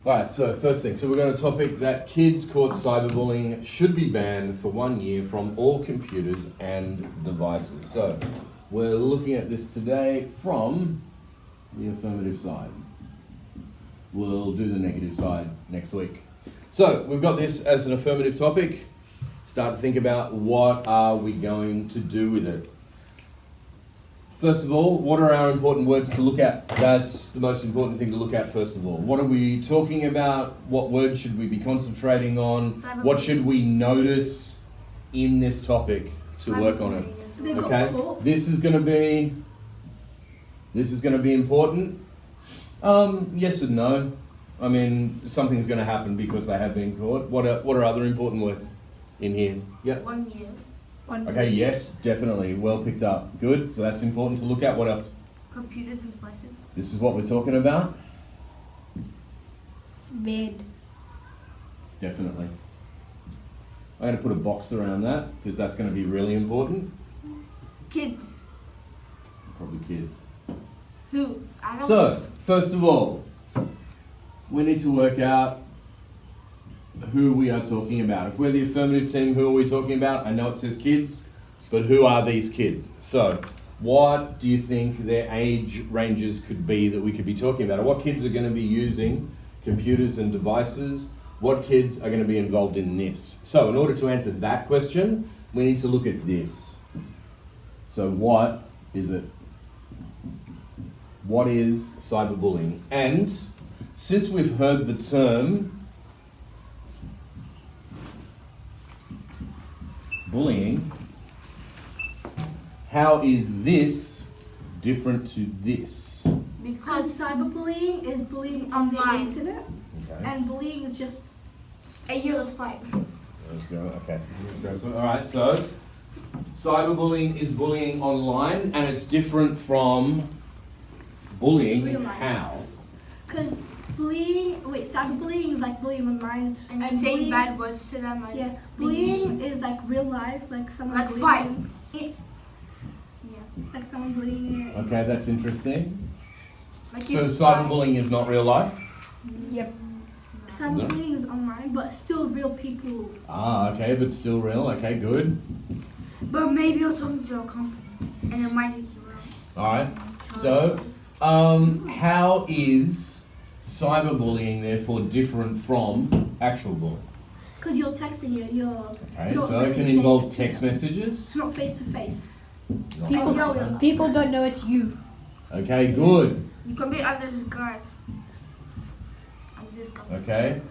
Alright, so first thing, so we're going to topic that kids caught cyberbullying should be banned for 1 year from all computers and devices. So we're looking at this today from the affirmative side. We'll do the negative side next week. So we've got this as an affirmative topic. Start to think about what are we going to do with it. First of all, what are our important words to look at? That's the most important thing to look at first of all. What are we talking about? What words should we be concentrating on? What should we notice in this topic to work on it? Okay, this is going to be important. Yes and no. I mean, something's going to happen because they have been caught. What are other important words in here? Yep. 1 year. Okay, yes, definitely. Well picked up. Good. So that's important to look at. What else? Computers and devices. This is what we're talking about? Bed. Definitely. I'm going to put a box around that because that's going to be really important. Kids. Probably kids. Who? Adults? So, first of all, we need to work out who we are talking about. If we're the affirmative team, who are we talking about? I know it says kids, but who are these kids? So, what do you think their age ranges could be that we could be talking about? Or what kids are going to be using computers and devices? What kids are going to be involved in this? So, in order to answer that question, we need to look at this. So, what is it? What is cyberbullying? And since we've heard the term bullying, how is this different to this? Because cyberbullying is bullying on the internet, Okay. and bullying is just a year's fight. Let's go. Okay. All right. So, cyberbullying is bullying online, and it's different from bullying. Real life. How? Because cyberbullying is like bullying online, And saying bullying, bad words to them. Like, yeah, bullying is like real life, like someone Like bullying fight. you, Yeah. like someone bullying you. Okay, that's interesting. Like So, if cyberbullying is not real life. Yep. Cyberbullying is online, but still real people. Ah, okay, but still real. Okay, good. But maybe you're talking to a company, and it might take you wrong. All right. So, how is cyberbullying therefore different from actual bullying? Because you're texting you, Okay, not so really it can saying involve it to text them. messages. It's not face to face. Not- People don't know it's you. Okay, good. You can be under disguise. I'm disgusted. Okay.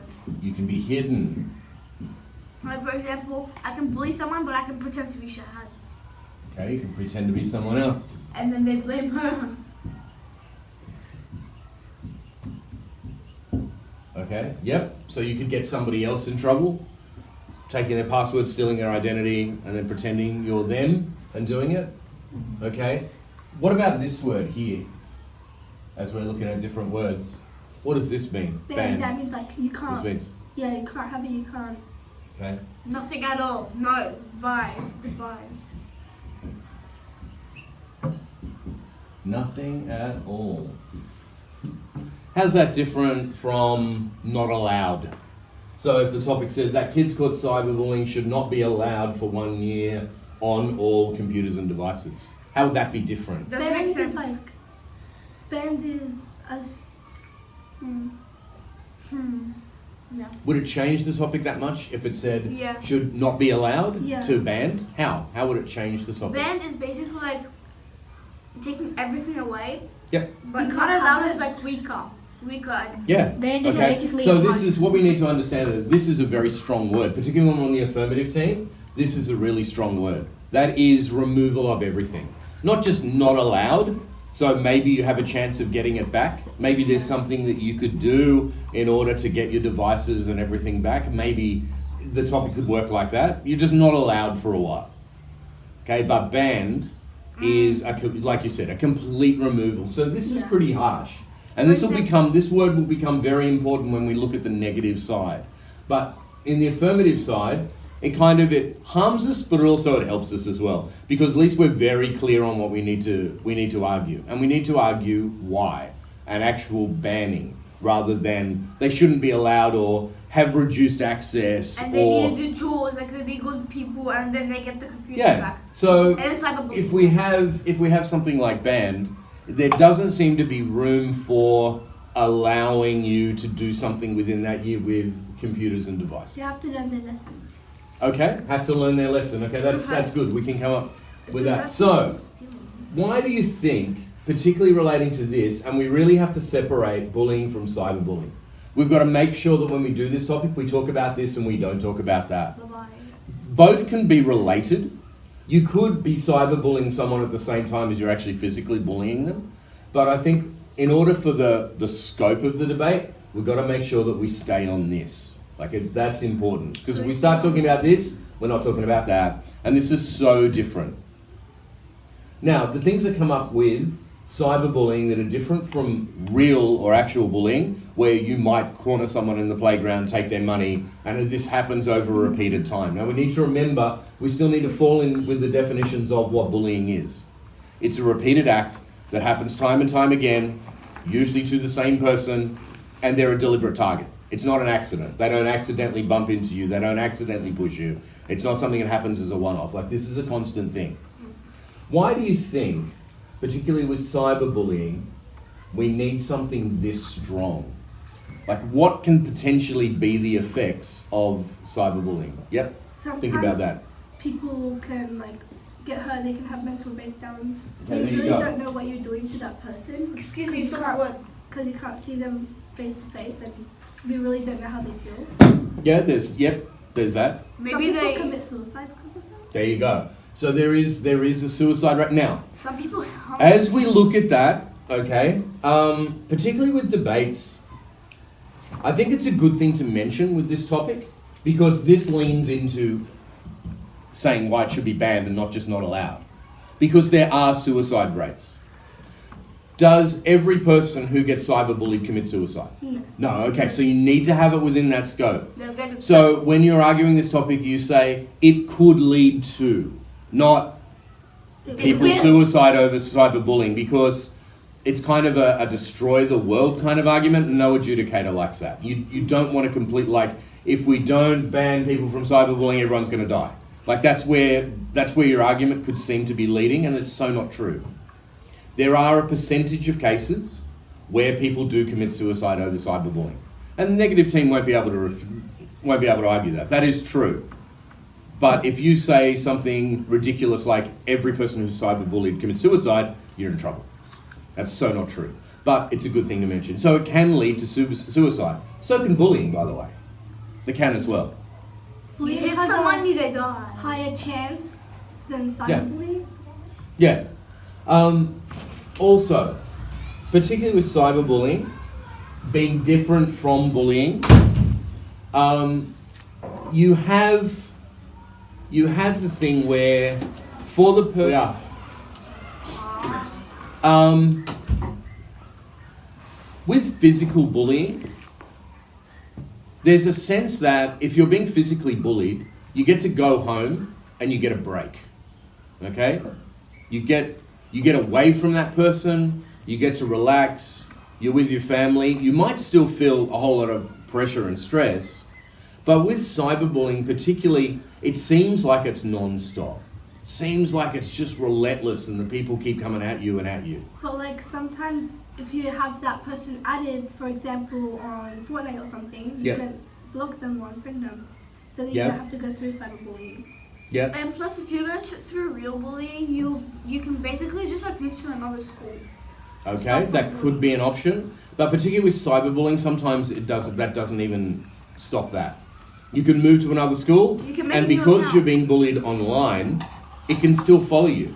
You can be hidden. Like for example, I can bully someone, but I can pretend to be Shahad, Okay, you can pretend to be someone else. and then they blame her. Okay, yep. So you could get somebody else in trouble, taking their password, stealing their identity, and then pretending you're them and doing it. Okay. What about this word here? As we're looking at different words, what does this mean? Then that means like you This can't. means. Yeah, you can't have it. You can't. Okay. Nothing at all. No. Bye. Goodbye. Nothing at all. How's that different from not allowed? So if the topic said that kids caught cyberbullying should not be allowed for 1 year on all computers and devices, how would that be different? Does that make Banned sense? is like banned is as. Yeah. Would it change the topic that much if it said Yeah. should not be allowed Yeah. to banned? How? How would it change the topic? Banned is basically like taking everything away. Yep. But You not can't allowed have is it. like weaker. Weaker. Yeah. Banned is Okay. basically So a this hard- is what we need to understand. That this is a very strong word, particularly on the affirmative team. This is a really strong word. That is removal of everything. Not just not allowed. So maybe you have a chance of getting it back. Maybe there's something that you could do in order to get your devices and everything back. Maybe the topic could work like that. You're just not allowed for a while. Okay, but banned is, like you said, a complete removal. So this is Yeah. pretty harsh. And this word will become very important when we look at the negative side. But in the affirmative side, it harms us, but also it helps us as well, because at least we're very clear on what we need to argue, and we need to argue why. An actual banning rather than they shouldn't be allowed or have reduced access And they or need to do chores, like they be good people, and then they get the computer yeah. back. So And it's cyberbullying. if we have something like banned, there doesn't seem to be room for allowing you to do something within that year with computers and devices. You have to learn the lesson. Okay, have to learn their lesson. Okay, that's good. We can come up with that. So, why do you think, particularly relating to this, and we really have to separate bullying from cyberbullying? We've got to make sure that when we do this topic, we talk about this and we don't talk about that. Bye-bye. Both can be related. You could be cyberbullying someone at the same time as you're actually physically bullying them. But I think in order for the scope of the debate, we've got to make sure that we stay on this. That's important. Because if we start talking about this, we're not talking about that. And this is so different. Now, the things that come up with cyberbullying that are different from real or actual bullying, where you might corner someone in the playground, take their money, and this happens over a repeated time. Now we need to remember, we still need to fall in with the definitions of what bullying is. It's a repeated act that happens time and time again, usually to the same person, and they're a deliberate target. It's not an accident. They don't accidentally bump into you. They don't accidentally push you. It's not something that happens as a one-off. This is a constant thing. Why do you think, particularly with cyberbullying, we need something this strong? What can potentially be the effects of cyberbullying? Yep. Sometimes think about that. people can get hurt. They can have mental breakdowns. Okay, They there you really go. don't know what you're doing to that person. Excuse me, stop that word. Because you can't see them face to face, and we really don't know how they feel. Yeah, there's that. Maybe Some people they commit suicide because of that. There you go. So there is a suicide rate. Now, Some people. as we look at that, okay, particularly with debates, I think it's a good thing to mention with this topic because this leans into saying why it should be banned and not just not allowed. Because there are suicide rates. Does every person who gets cyberbullied commit suicide? No. No, okay, so you need to have it within that scope. They'll get it. So when you're arguing this topic, you say it could lead to, not people will. suicide over cyberbullying, because it's kind of a destroy the world kind of argument. No adjudicator likes that. You don't want to complete, if we don't ban people from cyberbullying, everyone's going to die. That's where your argument could seem to be leading, and it's so not true. There are a percentage of cases where people do commit suicide over cyberbullying, and the negative team won't be able to argue that. That is true. But if you say something ridiculous like every person who's cyberbullied commits suicide, you're in trouble. That's so not true. But it's a good thing to mention. So it can lead to suicide. So can bullying, by the way. They can as well. You Bullying hit has someone, a you they die. higher chance than cyberbullying. Yeah. Also, particularly with cyberbullying, being different from bullying, you have the thing where for the person, with physical bullying, there's a sense that if you're being physically bullied, you get to go home and you get a break. Okay? You get away from that person, you get to relax, you're with your family. You might still feel a whole lot of pressure and stress, but with cyberbullying particularly, it seems like it's non-stop. Seems like it's just relentless and the people keep coming at you and at you. But sometimes if you have that person added, for example, on Fortnite or something, you can block them or unfriend them, so that you don't have to go through cyberbullying. Yeah. And plus, if you go through real bullying, you can basically just move to another school. Okay, that could be an option, but particularly with cyberbullying, sometimes that doesn't even stop that. You can move to another school, You can make and a new because account. you're being bullied online, it can still follow you.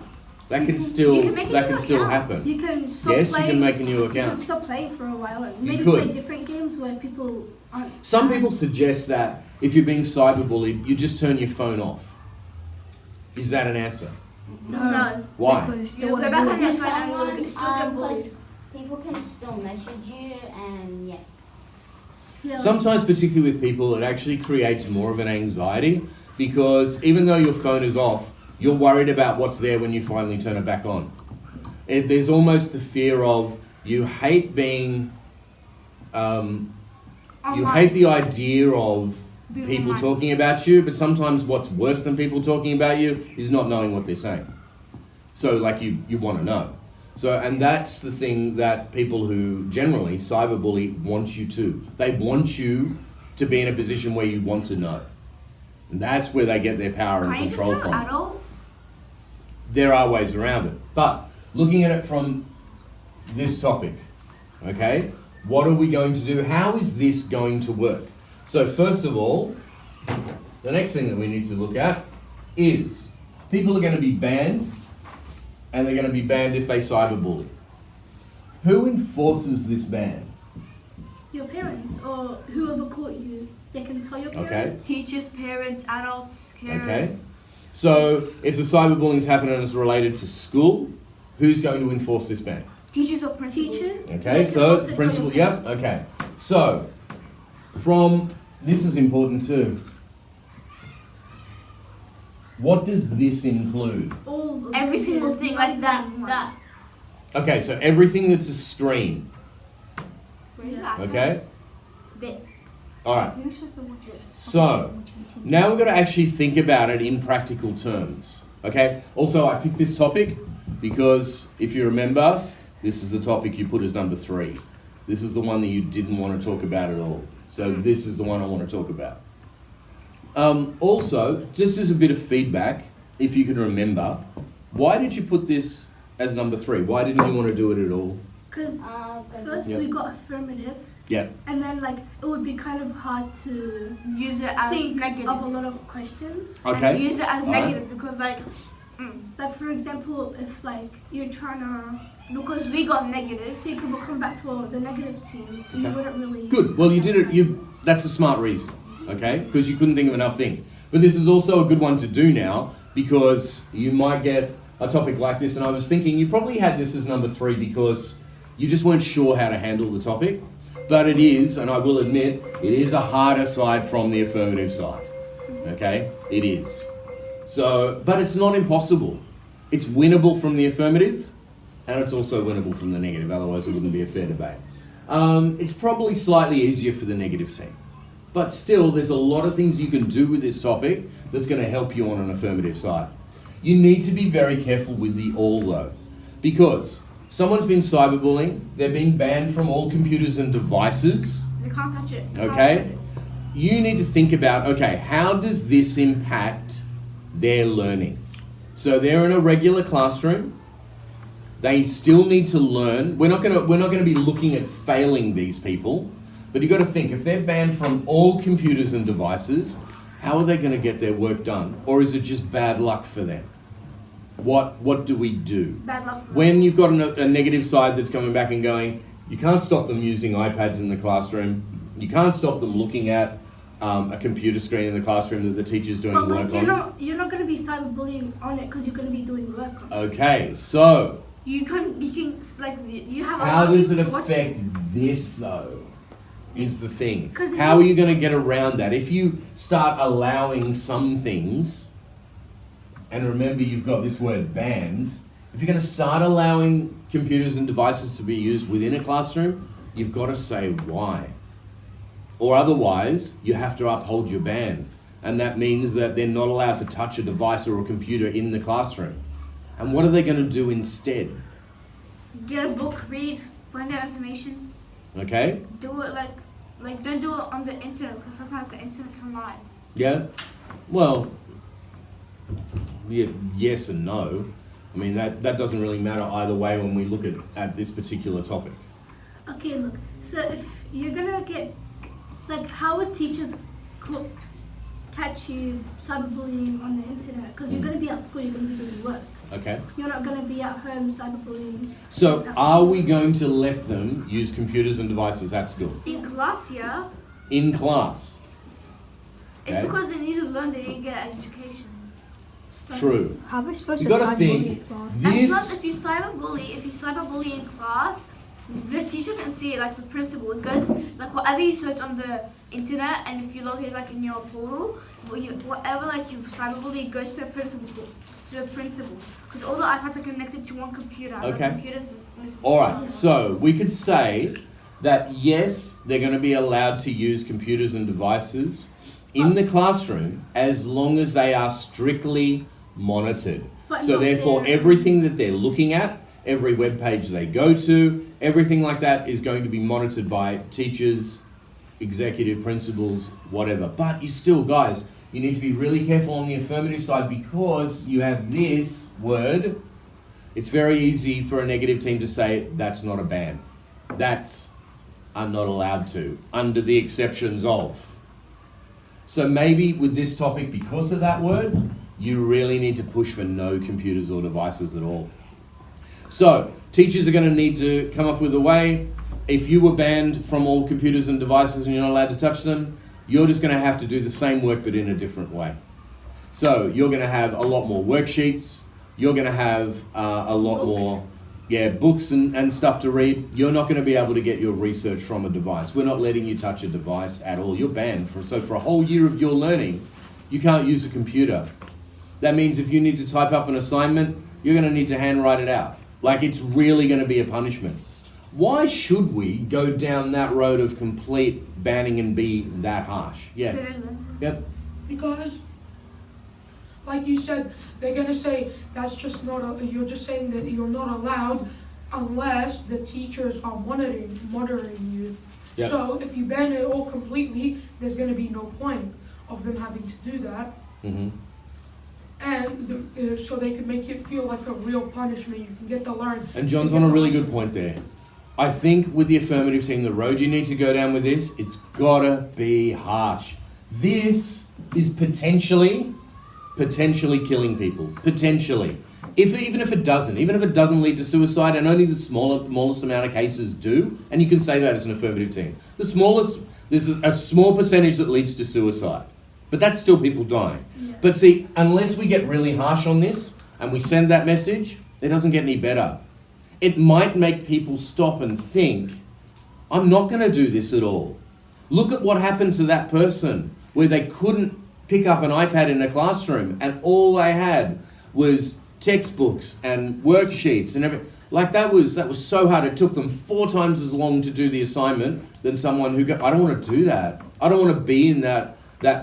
That can still make a new account. happen. You can stop Yes, playing. you can make a new You can account. stop playing for a while and You maybe could. play different games where people aren't. Some people suggest that if you're being cyberbullied, you just turn your phone off. Is that an answer? No. Why? Because you You still go want to back do on your it. phone and you can still get bullied. Because people can still message you and yeah. Yeah, Sometimes, particularly with people, it actually creates more of an anxiety because even though your phone is off, you're worried about what's there when you finally turn it back on. There's almost the fear of you hate being you hate the idea of people online. talking about you, but sometimes what's worse than people talking about you is not knowing what they're saying. So like you want to know. So, and that's the thing that people who generally cyberbully want you to. They want you to be in a position where you want to know. And that's where they get their power and Can't you just control tell from. adult? There are ways around it. But looking at it from this topic, okay, what are we going to do? How is this going to work? So first of all, the next thing that we need to look at is people are going to be banned, and they're going to be banned if they cyberbully. Who enforces this ban? Your parents or whoever caught you, they can tell your parents. Teachers, parents, adults, carers. Okay. So if the cyberbullying is happening and it's related to school, who's going to enforce this ban? Teachers or principals. Teachers. Okay, They can so also tell principal, your yep, parents. okay. So, from, this is important too. What does this include? All of Every the single years, thing not like that. even one. That. Okay, so everything that's a screen, Yeah. okay? Bit. Alright, so, now we've got to actually think about it in practical terms, okay? Also, I picked this topic because, if you remember, this is the topic you put as number 3. This is the one that you didn't want to talk about at all. So this is the one I want to talk about. Also, just as a bit of feedback, if you can remember, why did you put this as number 3? Why didn't you want to do it at all? Because first Yep. we got affirmative, Yeah. and then like it would be kind of hard to Use it as think negative. of a lot of questions. Okay. And use it as Alright. negative because Like for example, if like you're trying to because we got negative. think of a comeback for the negative team, you Okay. wouldn't really. Good. Well, you did it. have That's a smart reason, okay? Because you couldn't think of enough things. But this is also a good one to do now because you might get a topic like this. And I was thinking you probably had this as number 3 because you just weren't sure how to handle the topic. But it is, and I will admit, it is a harder side from the affirmative side. Okay, it is. So, but it's not impossible. It's winnable from the affirmative, and it's also winnable from the negative. Otherwise, it wouldn't be a fair debate. It's probably slightly easier for the negative team. But still, there's a lot of things you can do with this topic that's going to help you on an affirmative side. You need to be very careful with the all though, because someone's been cyberbullying, they're being banned from all computers and devices, They can't touch it. They can't okay? touch it. You need to think about, okay, how does this impact their learning? So they're in a regular classroom, they still need to learn. We're not gonna be looking at failing these people, but you've got to think, if they're banned from all computers and devices, how are they going to get their work done? Or is it just bad luck for them? What do we do? Bad luck. When you've got a negative side that's coming back and going, you can't stop them using iPads in the classroom, you can't stop them looking at a computer screen in the classroom that the teacher's doing But work like on. you're not going to be cyberbullying on it because you're going to be doing work on it. Okay, so You can like you have. a how lot of does it people to watch affect this though? Is the thing. 'Cause it's How a- are you going to get around that? If you start allowing some things, and remember you've got this word banned, if you're going to start allowing computers and devices to be used within a classroom, you've got to say why. Or otherwise, you have to uphold your ban. And that means that they're not allowed to touch a device or a computer in the classroom. And what are they going to do instead? Get a book, read, find out information. Okay? Do it like don't do it on the internet because sometimes the internet can lie. Yeah? Well, yeah, yes and no. I mean, that doesn't really matter either way when we look at this particular topic. Okay, look. So if you're gonna get, like, how would teachers catch you cyberbullying on the internet? Because you're gonna be at school, you're gonna be doing work. Okay? You're not gonna be at home cyberbullying. So, at are school. we going to let them use computers and devices at school? In class, yeah. In class? It's Okay. because they need to learn. They need to get education. Study. True. How are we supposed You to gotta cyberbully think, in class? And plus, this... if you cyberbully in class, the teacher can see it. Like the principal, it goes like whatever you search on the internet, and if you log it like in your portal, whatever like you cyberbully, it goes to the principal, because all the iPads are connected to one computer. and Okay. The computer's Alright, so we could say that yes, they're going to be allowed to use computers and devices in the classroom as long as they are strictly monitored. But So not therefore, there. everything that they're looking at, every web page they go to, everything like that is going to be monitored by teachers, executive principals, whatever. But you still, guys, you need to be really careful on the affirmative side because you have this word. It's very easy for a negative team to say, that's not a ban. That's I'm not allowed to, under the exceptions of. So maybe with this topic, because of that word, you really need to push for no computers or devices at all. So teachers are going to need to come up with a way. If you were banned from all computers and devices and you're not allowed to touch them, you're just going to have to do the same work but in a different way. So you're going to have a lot more worksheets. You're going to have a lot more books and stuff to read. You're not going to be able to get your research from a device. We're not letting you touch a device at all. You're banned. So for a whole year of your learning, you can't use a computer. That means if you need to type up an assignment, you're going to need to handwrite it out. Like, it's really going to be a punishment. Why should we go down that road of complete banning and be that harsh? Yeah. Yep. Because, like you said, they're gonna say that's just not. You're just saying that you're not allowed unless the teachers are monitoring you. Yep. So if you ban it all completely, there's gonna be no point of them having to do that. Mm-hmm. And so they can make it feel like a real punishment. You can get to learn. And John's on a really good point there. I think with the affirmative team, the road you need to go down with this, it's gotta be harsh. This is potentially killing people. Potentially. Even if it doesn't lead to suicide, and only the smallest amount of cases do, and you can say that as an affirmative team. There's a small percentage that leads to suicide. But that's still people dying. Yeah. But see, unless we get really harsh on this and we send that message, it doesn't get any better. It might make people stop and think, I'm not going to do this at all. Look at what happened to that person where they couldn't pick up an iPad in a classroom and all they had was textbooks and worksheets and everything. Like that was so hard. It took them 4 times as long to do the assignment than someone who I don't want to do that. I don't want to be in that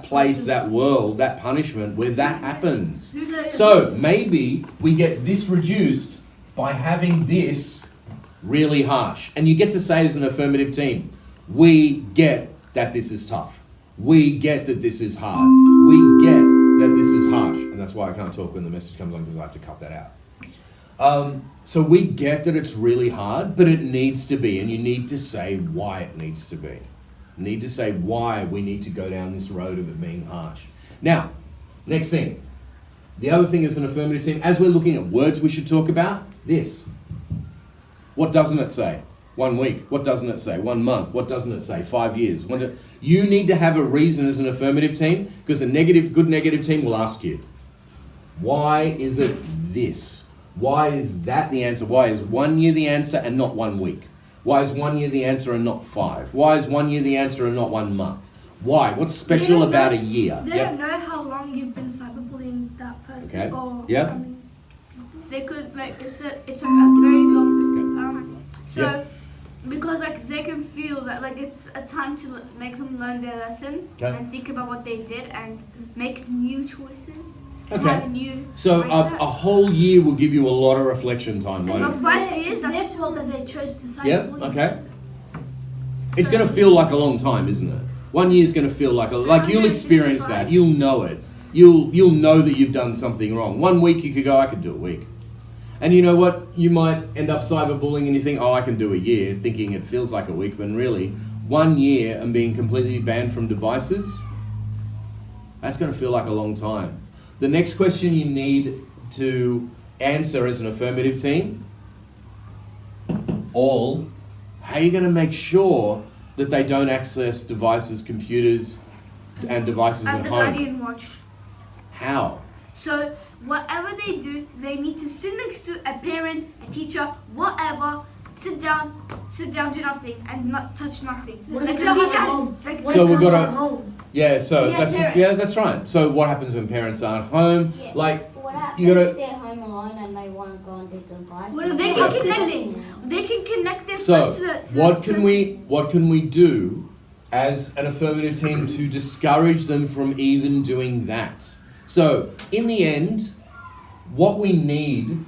place, that world, that punishment where that happens. So maybe we get this reduced by having this really harsh. And you get to say as an affirmative team, we get that this is tough. We get that this is hard. We get that this is harsh. And that's why I can't talk when the message comes on because I have to cut that out. So we get that it's really hard, but it needs to be. And you need to say why it needs to be. You need to say why we need to go down this road of it being harsh. Now, next thing. The other thing as an affirmative team, as we're looking at words we should talk about, this. What doesn't it say? 1 week. What doesn't it say? 1 month. What doesn't it say? 5 years. You need to have a reason as an affirmative team because a good negative team will ask you, why is it this? Why is that the answer? Why is 1 year the answer and not 1 week? Why is 1 year the answer and not 5? Why is 1 year the answer and not 1 month? Why? What's special about a year? They don't know how long you've been cyberbullying that person. Okay. Or, Yep. I mean, They could it's a very long time. So Yeah. because like they can feel that like it's a time to make them learn their lesson Okay. and think about what they did and make new choices. Okay. Have a new So mindset. a whole year will give you a lot of reflection time, and won't it's it? 5 years, it's their that's- fault that they chose to cyberbully Yep, the okay. person. It's So- going to feel like a long time, isn't it? 1 year's going to feel like you'll experience that. 365. You'll know it. You'll know that you've done something wrong. 1 week you could go, I could do a week. And you know what? You might end up cyberbullying and you think, oh, I can do a year, thinking it feels like a week, when really 1 year and being completely banned from devices, that's going to feel like a long time. The next question you need to answer as an affirmative team, how are you going to make sure that they don't access devices, computers, and devices and at the home? guardian watch. How? So whatever they do, they need to sit next to a parent, a teacher, whatever. Sit down, do nothing, and not touch nothing. What if Like the the parents teacher, are home? like What So if we've parents got are home? Yeah, so Yeah, that's parent. yeah, that's right. So what happens when parents aren't home? Yeah. Like, What What happens You gotta- if they're home alone and they want to go on their device? What if They they can have connect siblings? They can connect their So, phone to the what can we do as an affirmative team to discourage them from even doing that? So, in the end, what we need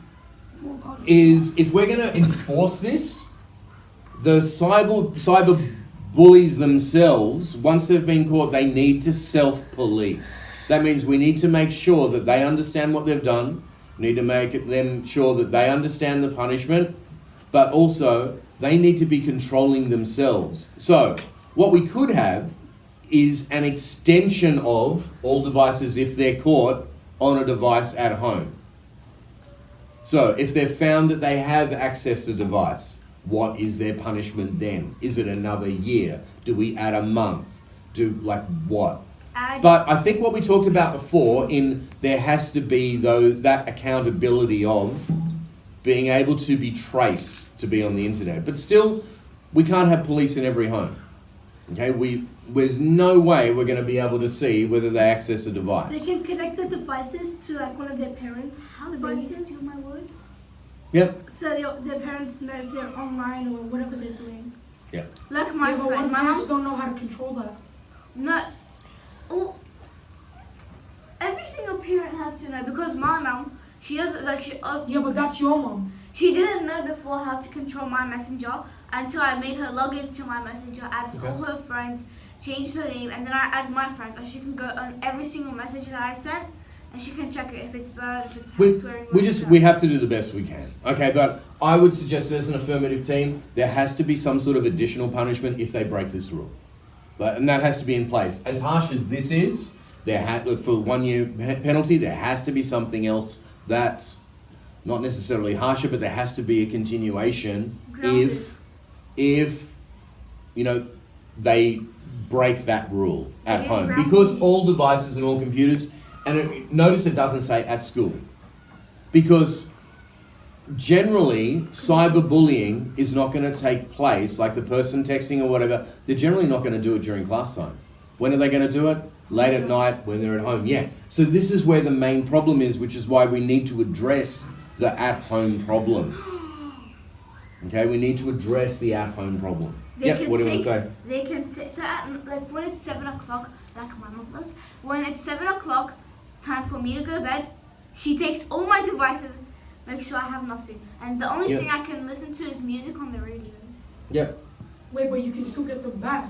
is, if we're going to enforce this, the cyber bullies themselves, once they've been caught, they need to self-police. That means we need to make sure that they understand what they've done. We need to make them sure that they understand the punishment, but also they need to be controlling themselves. So, what we could have is an extension of all devices if they're caught on a device at home. So, if they've found that they have accessed a device, what is their punishment then? Is it another year? Do we add a month? Do like what? But I think what we talked about before, in there has to be though that accountability of being able to be traced to be on the internet. But still, we can't have police in every home. Okay, there's no way we're going to be able to see whether they access a They device. can connect the devices to like one of their parents' devices. my word? Yep. So their parents know if they're online or whatever they're doing. Like my Yeah, but what friend, if my parents mom. don't know how to control that? No. Oh, every single parent has to know because my mom, she doesn't like Yeah, but that's your mom. she didn't know before how to control my messenger until I made her log into my messenger, added Okay. all her friends, changed her name, and then I add my friends, and she can go on every single message that I sent, and she can check it if it's bad, if it's swearing. We have to do the best we can. Okay, but I would suggest as an affirmative team, there has to be some sort of additional punishment if they break this rule. And that has to be in place. As harsh as this is, for 1 year penalty, there has to be something else that's not necessarily harsher, but there has to be a continuation Grounded. if they break that rule at Yeah, home. grounded. Because all devices and all computers, and notice it doesn't say at school. Because generally, cyberbullying is not going to take place, like the person texting or whatever, they're generally not going to do it during class time. When are they going to do it? Late at night when they're at home. Yeah. So this is where the main problem is, which is why we need to address the at-home problem. Okay, we need to address the at-home problem. Yep, what do you want to say? They can so at, like when it's 7 o'clock, like my mom does. When it's 7 o'clock, time for me to go to bed. She takes all my devices, make sure I have nothing, and the only Yep. thing I can listen to is music on the radio. Yep. Wait, but you can still get them back.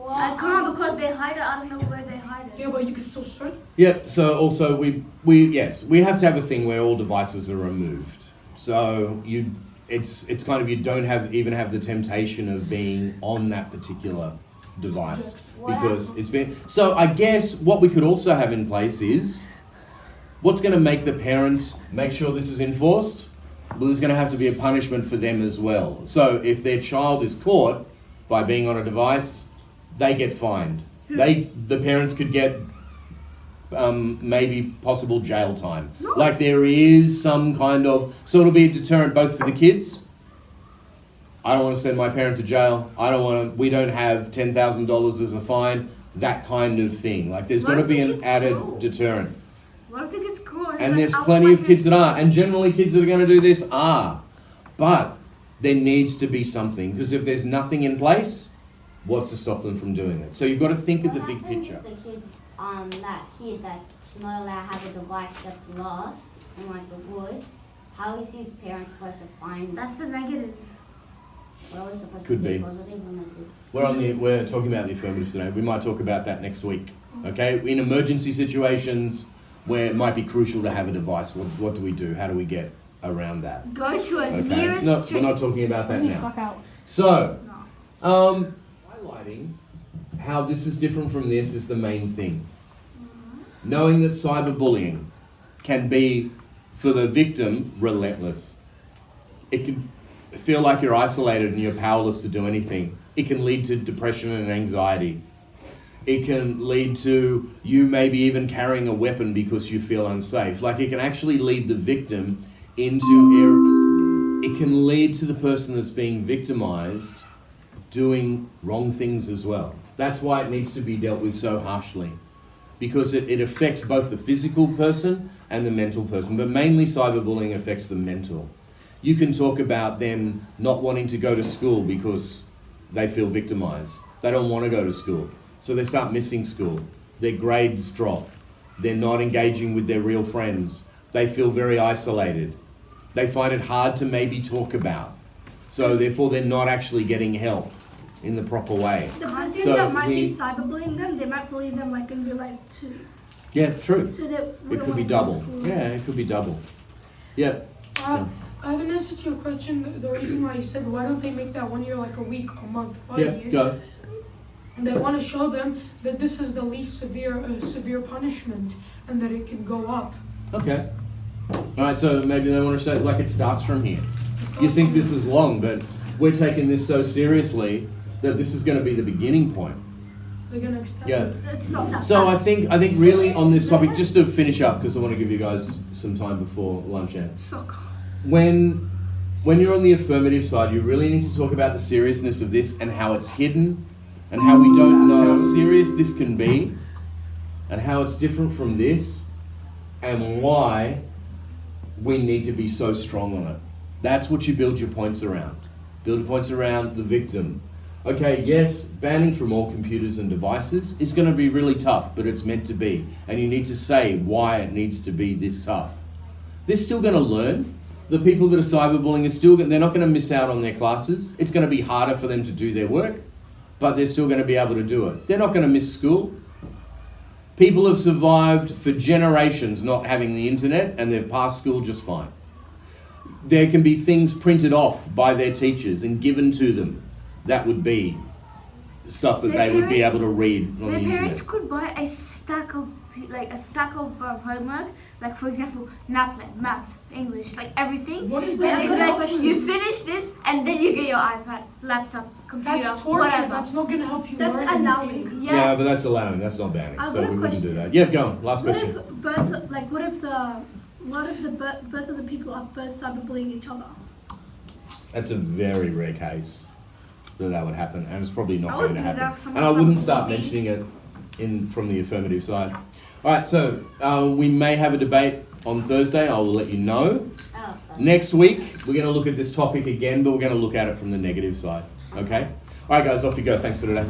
I can't because they hide it. I don't know where they hide it. Yeah, but you can still search. Yep. So also we have to have a thing where all devices are removed. So it's kind of you don't even have the temptation of being on that particular device because it's been. So I guess what we could also have in place is what's going to make the parents make sure this is enforced. Well, there's going to have to be a punishment for them as well. So if their child is caught by being on a device, they get fined. The parents could get maybe possible jail time. No. Like there is some kind of, so it'll be a deterrent both for the kids. I don't want to send my parent to jail. We don't have $10,000 as a fine. That kind of thing. Like there's What got to if be the an kid's added cruel? deterrent. What if it's cool? And there's plenty of kids that are. And generally kids that are going to do this are. But there needs to be something. Because if there's nothing in place, what's to stop them from doing it? So you've got to think of the big picture. What happens if the kids, that kid that's not allowed to have a device that's lost in like the wood? How is his parents supposed to find that? That's the negative. What are we supposed Could to be. do positive when they do? We're talking about the affirmative today. We might talk about that next week. Okay? In emergency situations where it might be crucial to have a device, what do we do? How do we get around that? Go to a Okay. nearest No, we're street. not talking about that now. out. So, No. highlighting how this is different from this is the main thing. Knowing that cyberbullying can be, for the victim, relentless. It can feel like you're isolated and you're powerless to do anything. It can lead to depression and anxiety. It can lead to you maybe even carrying a weapon because you feel unsafe. Like it can actually lead the victim into it can lead to the person that's being victimized doing wrong things as well. That's why it needs to be dealt with so harshly. because it affects both the physical person and the mental person, but mainly cyberbullying affects the mental. You can talk about them not wanting to go to school because they feel victimized. They don't want to go to school, so they start missing school. Their grades drop. They're not engaging with their real friends. They feel very isolated. They find it hard to maybe talk about. So therefore they're not actually getting help in the proper way. The person So that might be we- cyberbullying them, they might bully them like in real life too. Yeah, true. So that It could be double. Yeah, it could be double. Yeah. I have an answer to your question. The reason why you said why don't they make that 1 year like a week, a month, 5 Yeah, years? go. They want to show them that this is the least severe punishment, and that it can go up. Okay. Alright, so maybe they want to say like it starts from here. You think this is long, but we're taking this so seriously that this is going to be the beginning point. They're gonna extend Yeah. it. It's not that So bad. I think really on this topic, just to finish up, because I want to give you guys some time before lunch. When you're on the affirmative side, you really need to talk about the seriousness of this and how it's hidden, and how we don't know how serious this can be, and how it's different from this, and why we need to be so strong on it. That's what you build your points around. Build your points around the victim. Okay, yes, banning from all computers and devices is going to be really tough, but it's meant to be. And you need to say why it needs to be this tough. They're still going to learn. The people that are cyberbullying are still, they're not going to miss out on their classes. It's going to be harder for them to do their work, but they're still going to be able to do it. They're not going to miss school. People have survived for generations not having the internet, and they've passed school just fine. There can be things printed off by their teachers and given to them. That would be stuff that Their they would be parents- able to read on the Their internet. parents could buy a stack of homework, like for example, NAPLAN, maths, English, like everything. What is And that? they would like, you finish this and then you get your iPad, laptop, computer, That's torture. whatever. That's not gonna help you That's learn allowing. anything. Yes. Yeah, but that's allowing. That's not banning. I've So got a we wouldn't do question. that. Yeah, go on. Last What question. if both, like, what if both of the people are both cyberbullying each other? That's a very rare case that would happen, and it's probably not I going would to do that happen. if someone And I wouldn't start cyberbullied me. mentioning it from the affirmative side. All right, so we may have a debate on Thursday. I will let you know. Oh, Next week, we're going to look at this topic again, but we're going to look at it from the negative side. Okay? All right, guys, off you go. Thanks for today.